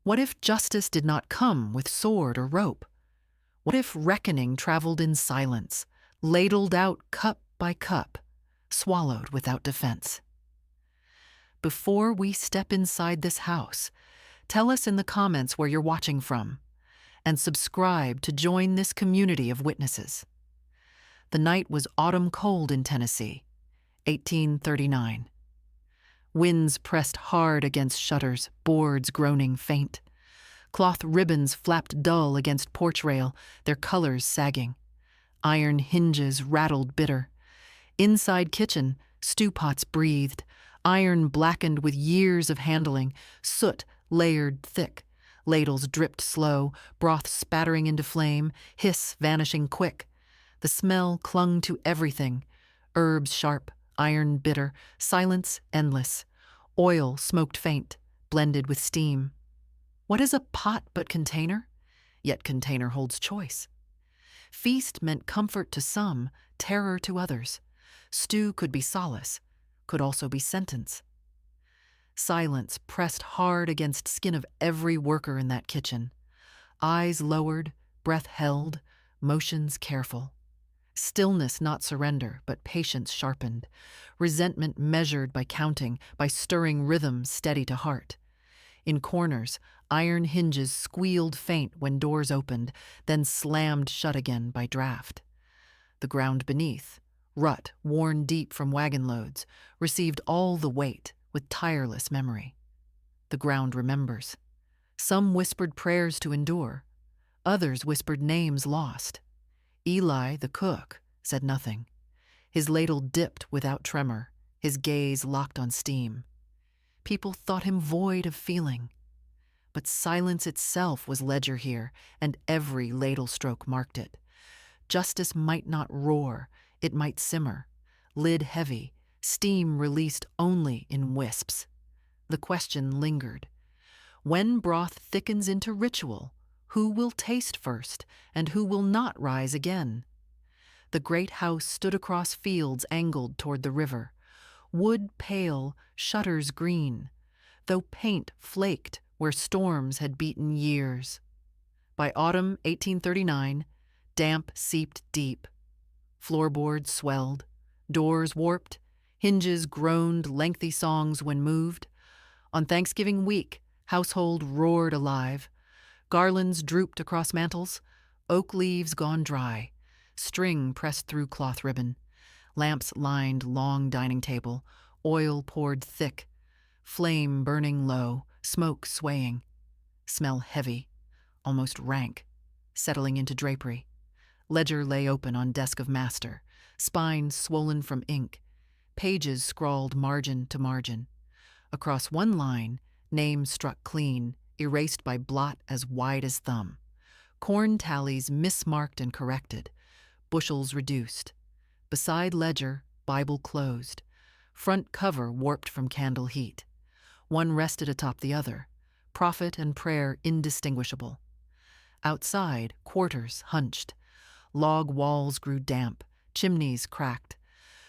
What if justice did not come with sword or rope? What if reckoning traveled in silence, ladled out cup by cup, swallowed without defense? Before we step inside this house, tell us in the comments where you're watching from, and subscribe to join this community of witnesses. The night was autumn cold in Tennessee, 1839. Winds pressed hard against shutters, boards groaning faint. Cloth ribbons flapped dull against porch rail, their colors sagging. Iron hinges rattled bitter. Inside kitchen, stewpots breathed, iron blackened with years of handling, soot layered thick. Ladles dripped slow, broth spattering into flame, hiss vanishing quick. The smell clung to everything. Herbs sharp, iron bitter, silence endless. Oil smoked faint, blended with steam. What is a pot but container? Yet container holds choice. Feast meant comfort to some, terror to others. Stew could be solace, could also be sentence. Silence pressed hard against skin of every worker in that kitchen. Eyes lowered, breath held, motions careful. Stillness not surrender, but patience sharpened. Resentment measured by counting, by stirring rhythm steady to heart. In corners, iron hinges squealed faint when doors opened, then slammed shut again by draft. The ground beneath, rut worn deep from wagon loads, received all the weight with tireless memory. The ground remembers. Some whispered prayers to endure. Others whispered names lost. Eli, the cook, said nothing. His ladle dipped without tremor, his gaze locked on steam. People thought him void of feeling. But silence itself was ledger here, and every ladle stroke marked it. Justice might not roar, it might simmer, lid heavy, steam released only in wisps. The question lingered. When broth thickens into ritual, who will taste first, and who will not rise again? The great house stood across fields angled toward the river. Wood pale, shutters green, though paint flaked where storms had beaten years. By autumn 1839, damp seeped deep. Floorboards swelled, doors warped, hinges groaned lengthy songs when moved. On Thanksgiving week, household roared alive. Garlands drooped across mantels, oak leaves gone dry, string pressed through cloth ribbon. Lamps lined long dining table, oil poured thick, flame burning low, smoke swaying. Smell heavy, almost rank, settling into drapery. Ledger lay open on desk of master, spine swollen from ink, pages scrawled margin to margin. Across one line, name struck clean, erased by blot as wide as thumb. Corn tallies mismarked and corrected, bushels reduced. Beside ledger, Bible closed. Front cover warped from candle heat. One rested atop the other, prophet and prayer indistinguishable. Outside, quarters hunched. Log walls grew damp, chimneys cracked.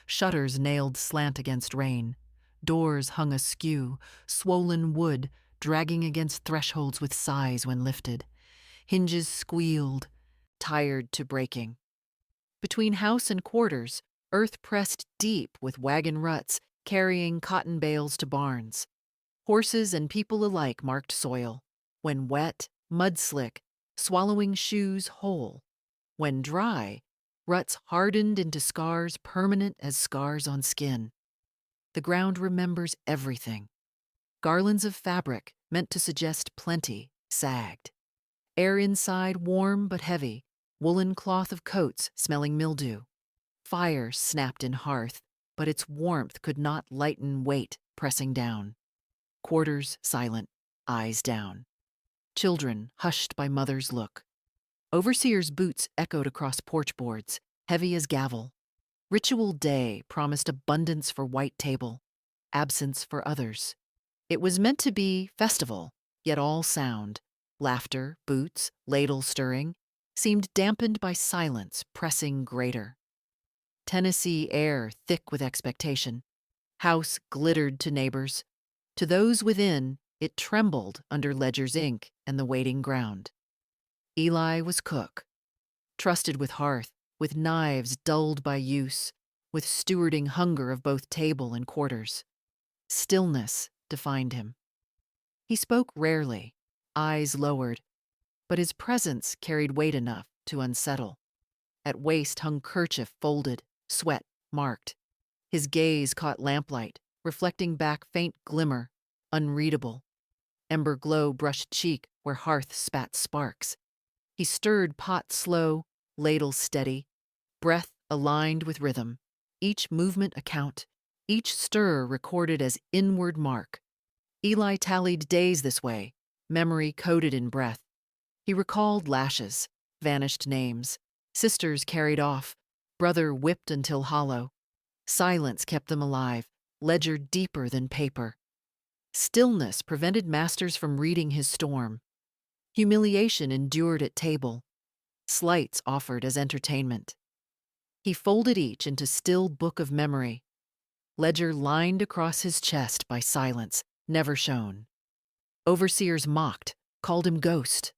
Shutters nailed slant against rain. Doors hung askew, swollen wood dragging against thresholds with sighs when lifted. Hinges squealed, tired to breaking. Between house and quarters, earth pressed deep with wagon ruts, carrying cotton bales to barns. Horses and people alike marked soil. When wet, mud slick, swallowing shoes whole. When dry, ruts hardened into scars permanent as scars on skin. The ground remembers everything. Garlands of fabric, meant to suggest plenty, sagged. Air inside warm but heavy, woolen cloth of coats smelling mildew. Fire snapped in hearth, but its warmth could not lighten weight pressing down. Quarters silent, eyes down. Children hushed by mother's look. Overseer's boots echoed across porch boards, heavy as gavel. Ritual day promised abundance for white table, absence for others. It was meant to be festival, yet all sound, laughter, boots, ladle stirring, seemed dampened by silence pressing greater. Tennessee air thick with expectation. House glittered to neighbors. To those within, It trembled under Ledger's ink and the waiting ground. Eli was cook, trusted with hearth, with knives dulled by use, with stewarding hunger of both table and quarters. Stillness defined him. He spoke rarely, eyes lowered, but his presence carried weight enough to unsettle. At waist hung kerchief folded, sweat marked. His gaze caught lamplight, reflecting back faint glimmer, unreadable. Ember glow brushed cheek where hearth spat sparks. He stirred pot slow, ladle steady, breath aligned with rhythm. Each movement a count, each stir recorded as inward mark. Eli tallied days this way, memory coded in breath. He recalled lashes, vanished names, sisters carried off, brother whipped until hollow. Silence kept them alive, ledger deeper than paper. Stillness prevented masters from reading his storm. Humiliation endured at table, slights offered as entertainment. He folded each into still book of memory, ledger lined across his chest by silence, never shown. Overseers mocked, called him ghost.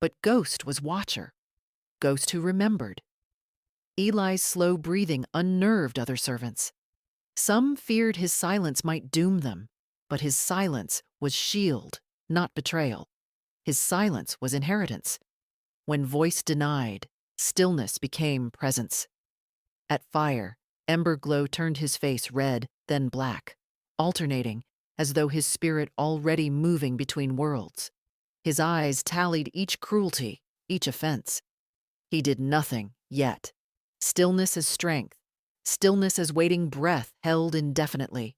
But ghost was watcher, ghost who remembered. Eli's slow breathing unnerved other servants. Some feared his silence might doom them, but his silence was shield, not betrayal. His silence was inheritance. When voice denied, stillness became presence. At fire, ember glow turned his face red, then black, alternating, as though his spirit already moving between worlds. His eyes tallied each cruelty, each offense. He did nothing yet. Stillness as strength, stillness as waiting breath held indefinitely.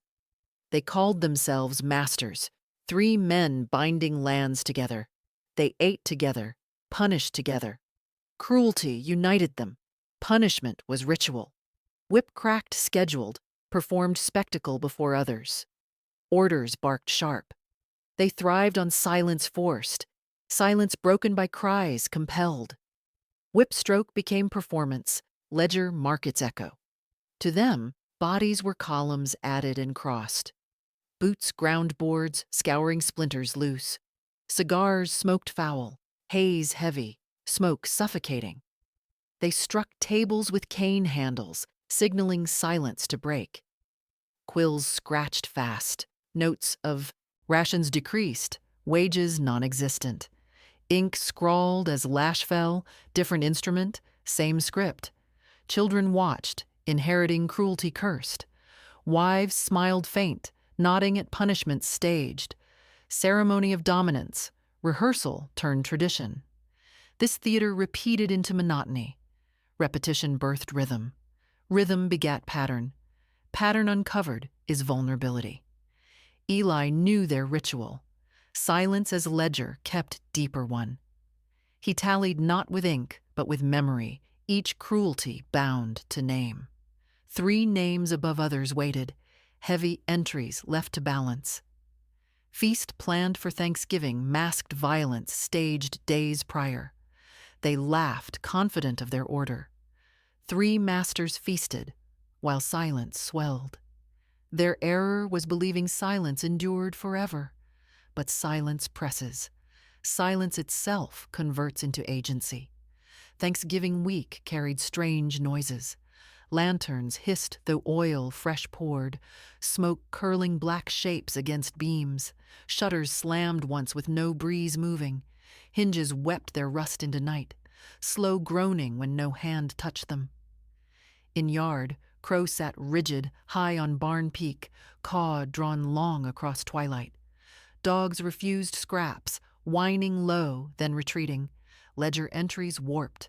They called themselves masters, 3 men binding lands together. They ate together, punished together. Cruelty united them. Punishment was ritual. Whip-cracked scheduled, performed spectacle before others. Orders barked sharp. They thrived on silence forced, silence broken by cries compelled. Whip stroke became performance, ledger mark its echo. To them, bodies were columns added and crossed. Boots ground boards, scouring splinters loose. Cigars smoked foul, haze heavy, smoke suffocating. They struck tables with cane handles, signaling silence to break. Quills scratched fast, notes of rations decreased, wages non-existent. Ink scrawled as lash fell, different instrument, same script. Children watched, inheriting cruelty cursed. Wives smiled faint, nodding at punishments staged. Ceremony of dominance, rehearsal turned tradition. This theater repeated into monotony. Repetition birthed rhythm. Rhythm begat pattern. Pattern uncovered is vulnerability. Eli knew their ritual. Silence as ledger kept deeper one. He tallied not with ink, but with memory, each cruelty bound to name. 3 names above others waited, heavy entries left to balance. Feast planned for Thanksgiving masked violence staged days prior. They laughed, confident of their order. 3 masters feasted, while silence swelled. Their error was believing silence endured forever. But silence presses. Silence itself converts into agency. Thanksgiving week carried strange noises. Lanterns hissed though oil fresh poured, smoke curling black shapes against beams. Shutters slammed once with no breeze moving. Hinges wept their rust into night, slow groaning when no hand touched them. In yard, crow sat rigid, high on barn peak, caw drawn long across twilight. Dogs refused scraps, whining low, then retreating. Ledger entries warped.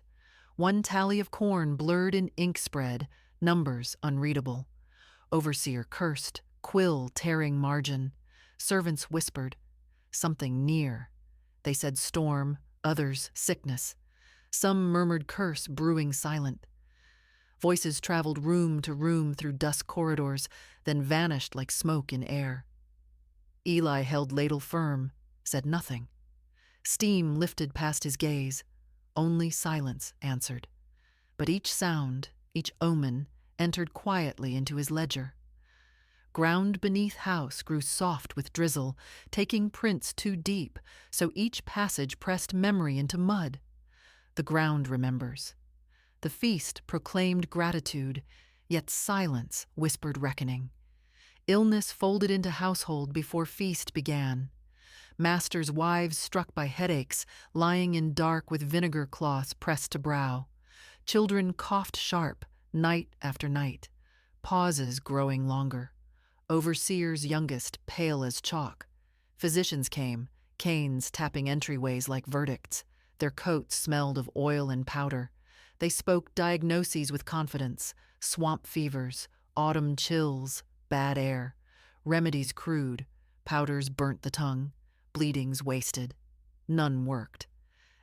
1 tally of corn blurred in ink spread, numbers unreadable. Overseer cursed, quill tearing margin. Servants whispered, something near. They said storm, others sickness. Some murmured curse brewing silent. Voices traveled room to room through dusk corridors, then vanished like smoke in air. Eli held ladle firm, said nothing. Steam lifted past his gaze. Only silence answered. But each sound, each omen, entered quietly into his ledger. Ground beneath house grew soft with drizzle, taking prints too deep, so each passage pressed memory into mud. The ground remembers. The feast proclaimed gratitude, yet silence whispered reckoning. Illness folded into household before feast began. Masters' wives struck by headaches, lying in dark with vinegar cloths pressed to brow. Children coughed sharp, night after night, pauses growing longer. Overseers youngest pale as chalk. Physicians came, canes tapping entryways like verdicts. Their coats smelled of oil and powder. They spoke diagnoses with confidence: swamp fevers, autumn chills, bad air. Remedies crude, powders burnt the tongue, bleedings wasted. None worked.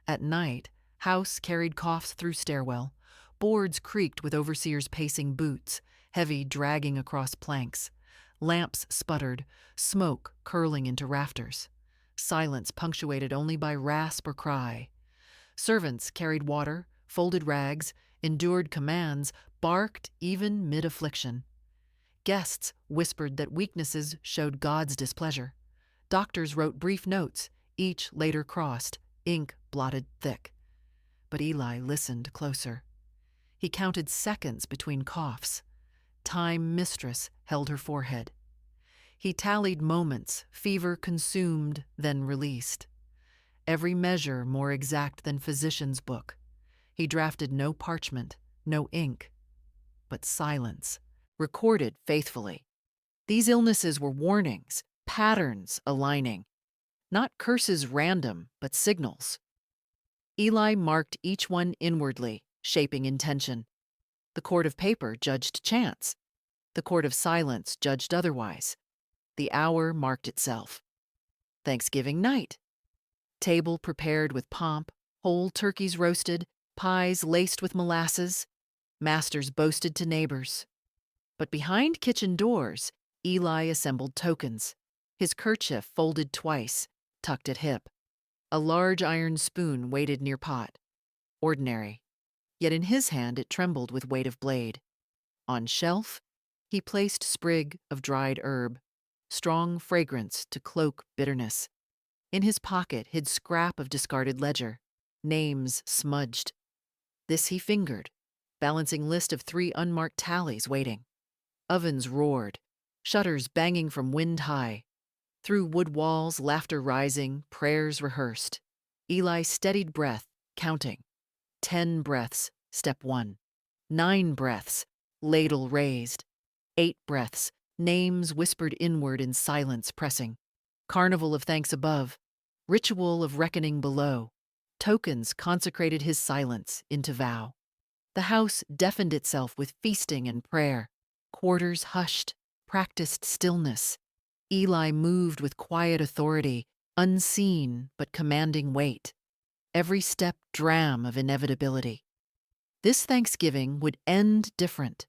At night, house carried coughs through stairwell. Boards creaked with overseers pacing boots, heavy dragging across planks. Lamps sputtered, smoke curling into rafters. Silence punctuated only by rasp or cry. Servants carried water, folded rags, endured commands, barked even mid-affliction. Guests whispered that weaknesses showed God's displeasure. Doctors wrote brief notes, each later crossed, ink blotted thick. But Eli listened closer. He counted seconds between coughs. Time mistress held her forehead. He tallied moments, fever consumed, then released. Every measure more exact than physician's book. He drafted no parchment, no ink, but silence, recorded faithfully. These illnesses were warnings, patterns aligning, not curses random, but signals. Eli marked each one inwardly, shaping intention. The court of paper judged chance. The court of silence judged otherwise. The hour marked itself. Thanksgiving night. Table prepared with pomp, whole turkeys roasted, pies laced with molasses. Masters boasted to neighbors. But behind kitchen doors, Eli assembled tokens. His kerchief folded twice, tucked at hip. A large iron spoon waited near pot. Ordinary. Yet in his hand it trembled with weight of blade. On shelf, he placed sprig of dried herb, strong fragrance to cloak bitterness. In his pocket hid scrap of discarded ledger, names smudged. This he fingered, balancing list of 3 unmarked tallies waiting. Ovens roared, shutters banging from wind high. Through wood walls, laughter rising, prayers rehearsed. Eli steadied breath, counting. 10 breaths, step 1. 9 breaths, ladle raised. 8 breaths, names whispered inward in silence pressing. Carnival of thanks above, ritual of reckoning below. Tokens consecrated his silence into vow. The house deafened itself with feasting and prayer. Quarters hushed, practiced stillness. Eli moved with quiet authority, unseen but commanding weight. Every step dram of inevitability. This Thanksgiving would end different.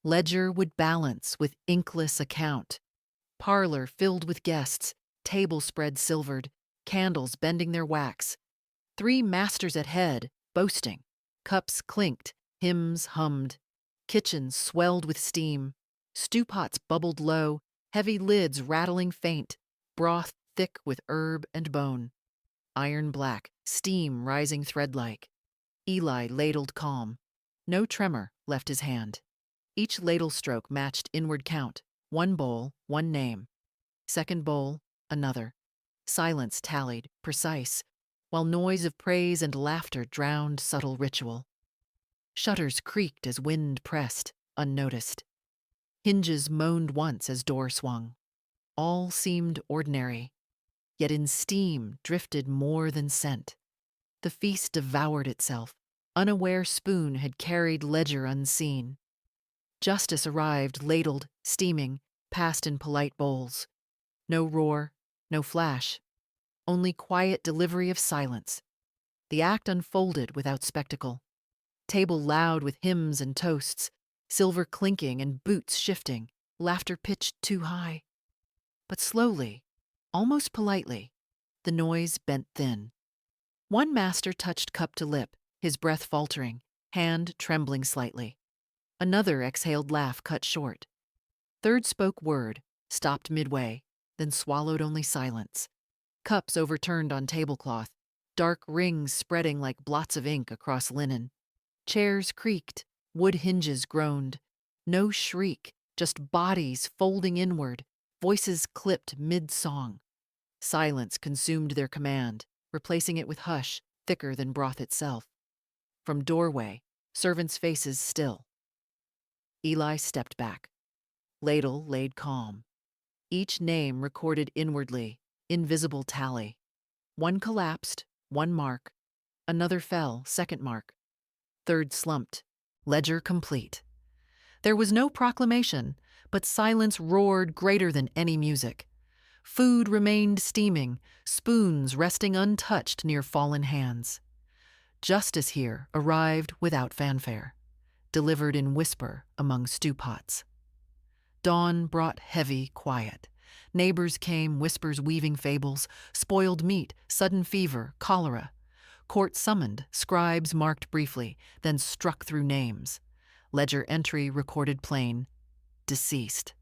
Ledger would balance with inkless account. Parlor filled with guests, table spread silvered, candles bending their wax. 3 masters at head, boasting. Cups clinked, hymns hummed. Kitchens swelled with steam. Stewpots bubbled low, heavy lids rattling faint. Broth thick with herb and bone. Iron black, steam rising thread-like. Eli ladled calm. No tremor left his hand. Each ladle stroke matched inward count. 1 bowl, 1 name. Second bowl, another. Silence tallied, precise, while noise of praise and laughter drowned subtle ritual. Shutters creaked as wind pressed, unnoticed. Hinges moaned once as door swung. All seemed ordinary, yet in steam drifted more than scent. The feast devoured itself. Unaware spoon had carried ledger unseen. Justice arrived, ladled, steaming, passed in polite bowls. No roar, no flash, only quiet delivery of silence. The act unfolded without spectacle. Table loud with hymns and toasts, silver clinking and boots shifting, laughter pitched too high. But slowly, almost politely, the noise bent thin. 1 master touched cup to lip, his breath faltering, hand trembling slightly. Another exhaled laugh cut short. Third spoke word, stopped midway, then swallowed only silence. Cups overturned on tablecloth, dark rings spreading like blots of ink across linen. Chairs creaked, wood hinges groaned. No shriek, just bodies folding inward, voices clipped mid-song. Silence consumed their command, replacing it with hush, thicker than broth itself. From doorway, servants' faces still. Eli stepped back. Ladle laid calm. Each name recorded inwardly, invisible tally. One collapsed, one mark. Another fell, second mark. Third slumped, ledger complete. There was no proclamation, but silence roared greater than any music. Food remained steaming, spoons resting untouched near fallen hands. Justice here arrived without fanfare, delivered in whisper among stewpots. Dawn brought heavy quiet. Neighbors came, whispers weaving fables, spoiled meat, sudden fever, cholera. Court summoned, scribes marked briefly, then struck through names. Ledger entry recorded plain, deceased.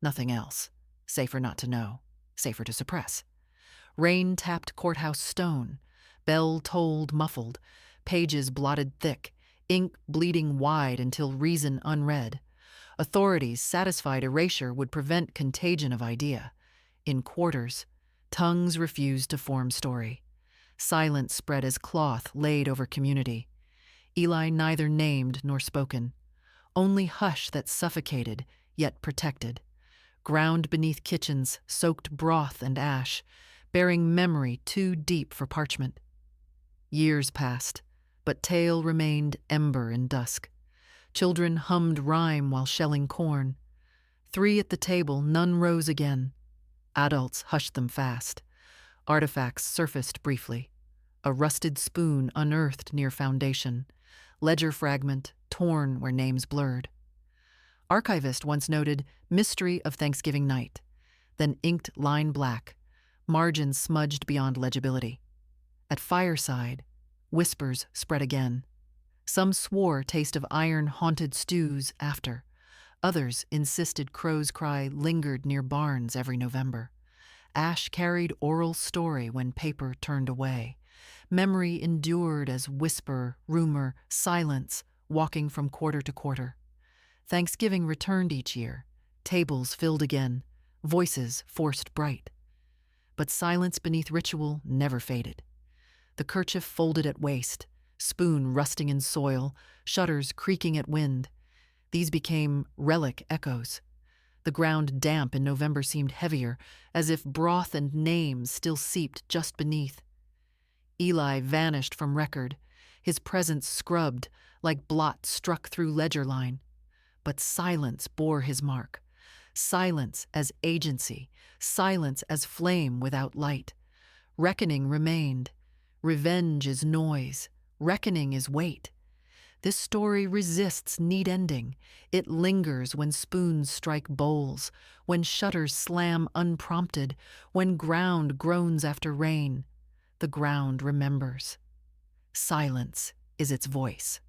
Nothing else. Safer not to know, safer to suppress. Rain tapped courthouse stone, bell tolled muffled, pages blotted thick, ink bleeding wide until reason unread. Authorities satisfied erasure would prevent contagion of idea. In quarters, tongues refused to form story. Silence spread as cloth laid over community. Eli neither named nor spoken. Only hush that suffocated, yet protected. Ground beneath kitchens, soaked broth and ash, bearing memory too deep for parchment. Years passed, but tale remained ember in dusk. Children hummed rhyme while shelling corn. 3 at the table, none rose again. Adults hushed them fast. Artifacts surfaced briefly. A rusted spoon unearthed near foundation. Ledger fragment torn where names blurred. Archivist once noted mystery of Thanksgiving night, then inked line black, margins smudged beyond legibility. At fireside, whispers spread again. Some swore taste of iron-haunted stews after. Others insisted crow's cry lingered near barns every November. Ash carried oral story when paper turned away. Memory endured as whisper, rumor, silence, walking from quarter to quarter. Thanksgiving returned each year. Tables filled again. Voices forced bright. But silence beneath ritual never faded. The kerchief folded at waist, spoon rusting in soil, shutters creaking at wind. These became relic echoes. The ground damp in November seemed heavier, as if broth and names still seeped just beneath. Eli vanished from record, his presence scrubbed, like blot struck through ledger line. But silence bore his mark. Silence as agency, silence as flame without light. Reckoning remained. Revenge is noise. Reckoning is weight. This story resists neat ending. It lingers when spoons strike bowls, when shutters slam unprompted, when ground groans after rain. The ground remembers. Silence is its voice.